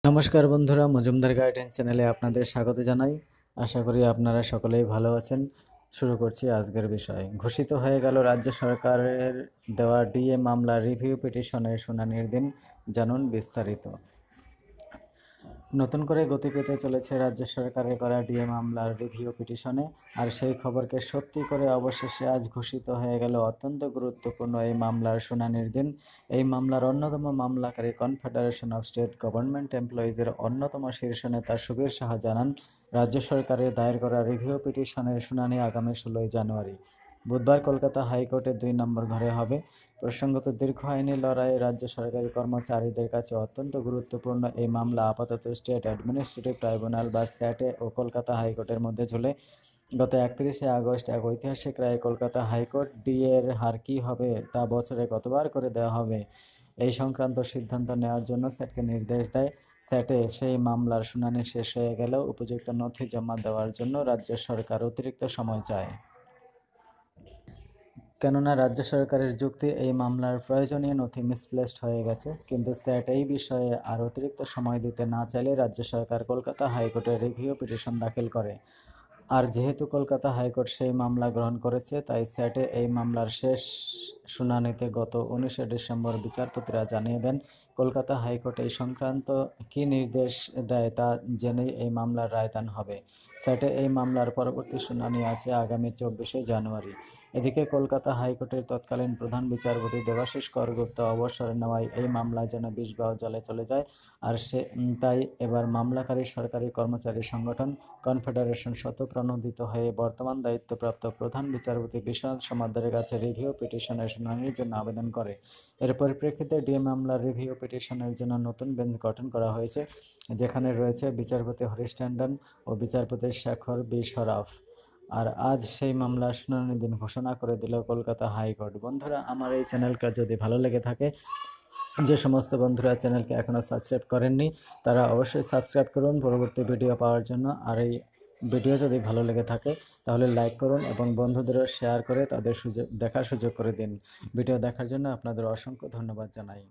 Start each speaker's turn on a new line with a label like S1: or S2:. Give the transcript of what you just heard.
S1: নমস্কার বন্ধুরা, মজুমদার গাইডেন্স চ্যানেলে আপনাদের স্বাগত জানাই। আশা করি আপনারা সকলেই ভালো আছেন। শুরু করছি আজকের বিষয়। ঘোষিত হয়ে গেল রাজ্য সরকারের দেওয়া ডিএ মামলার রিভিউ পিটিশনের শুনানির দিন। জানুন বিস্তারিত। নতুন করে গতি পেতে চলেছে রাজ্য সরকারের করা ডিএ মামলার রিভিউ পিটিশনে। আর সেই খবরকে সত্যি করে অবশেষে আজ ঘোষিত হয়ে গেল অত্যন্ত গুরুত্বপূর্ণ এই মামলার শুনানির দিন। এই মামলার অন্যতম মামলাকারী কনফেডারেশন অফ স্টেট গভর্নমেন্ট এমপ্লয়িজের অন্যতম শীর্ষ নেতা সুবীর সাহা জানান, রাজ্য সরকারের দায়ের করা রিভিউ পিটিশনের শুনানি আগামী 16ই জানুয়ারি বুধবার কলকাতা হাইকোর্টের 2 নম্বর ঘরে হবে। প্রসঙ্গত, দীর্ঘ আইনি লড়াইয়ে রাজ্য সরকারি কর্মচারীদের কাছে অত্যন্ত গুরুত্বপূর্ণ এই মামলা আপাতত স্টেট অ্যাডমিনিস্ট্রেটিভ ট্রাইব্যুনাল বা স্যাটে ও কলকাতা হাইকোর্টের মধ্যে ঝুলে। গত 31শে আগস্ট এক ঐতিহাসিক রায়ে কলকাতা হাইকোর্ট ডিএর হার কী হবে তা বছরে কতবার করে দেওয়া হবে এই সংক্রান্ত সিদ্ধান্ত নেওয়ার জন্য স্যাটকে নির্দেশ দেয়। স্যাটে সেই মামলার শুনানি শেষ হয়ে গেলেও উপযুক্ত নথি জমা দেওয়ার জন্য রাজ্য সরকার অতিরিক্ত সময় চায়। কেননা রাজ্য সরকারের যুক্তি, এই মামলার প্রয়োজনীয় নথি মিসপ্লেসড হয়ে গেছে। কিন্তু স্যাট এই বিষয়ে আর অতিরিক্ত সময় দিতে না চাইলে রাজ্য সরকার কলকাতা হাইকোর্টে রিভিউ পিটিশন দাখিল করে। আর যেহেতু কলকাতা হাইকোর্ট সেই মামলা গ্রহণ করেছে, তাই স্যাটে এই মামলার শেষ শুনানিতে গত 19শে ডিসেম্বর বিচারপতিরা জানিয়ে দেন, কলকাতা হাইকোর্ট এই সংক্রান্ত কী নির্দেশ দেয় তা জেনেই এই মামলার রায়দান হবে। স্যাটে এই মামলার পরবর্তী শুনানি আছে আগামী 24শে জানুয়ারি। এদিকে কলকাতা হাইকোর্টের তৎকালীন প্রধান বিচারপতি দেবাশিস করগুপ্তা অবসর নেওয়ায় এই মামলা যেন বিষবাহ জলে চলে যায়। আর তাই এবার মামলাকারী সরকারি কর্মচারী সংগঠন কনফেডারেশন স্বতঃপ্রণোদিত হয়ে বর্তমান দায়িত্বপ্রাপ্ত প্রধান বিচারপতি বিশ্বনাথ সমাদ্দারের কাছে রিভিউ পিটিশনের শুনানির জন্য আবেদন করে। এর পরিপ্রেক্ষিতে ডিএ মামলার রিভিউ পিটিশনের জন্য নতুন বেঞ্চ গঠন করা হয়েছে, যেখানে রয়েছে বিচারপতি হরিশ ট্যান্ডন ও বিচারপতি শেখর বি সরাফ। আর আজ সেই মামলার শুনানির দিন ঘোষণা করে দিল কলকাতা হাইকোর্ট। বন্ধুরা, আমার এই চ্যানেলটা যদি ভালো লেগে থাকে, যে সমস্ত বন্ধুরা চ্যানেলকে এখনও সাবস্ক্রাইব করেননি তারা অবশ্যই সাবস্ক্রাইব করুন পরবর্তী ভিডিও পাওয়ার জন্য। আর এই ভিডিও যদি ভালো লেগে থাকে তাহলে লাইক করুন এবং বন্ধুদেরও শেয়ার করে তাদের দেখার সুযোগ করে দিন। ভিডিও দেখার জন্য আপনাদের অসংখ্য ধন্যবাদ জানাই।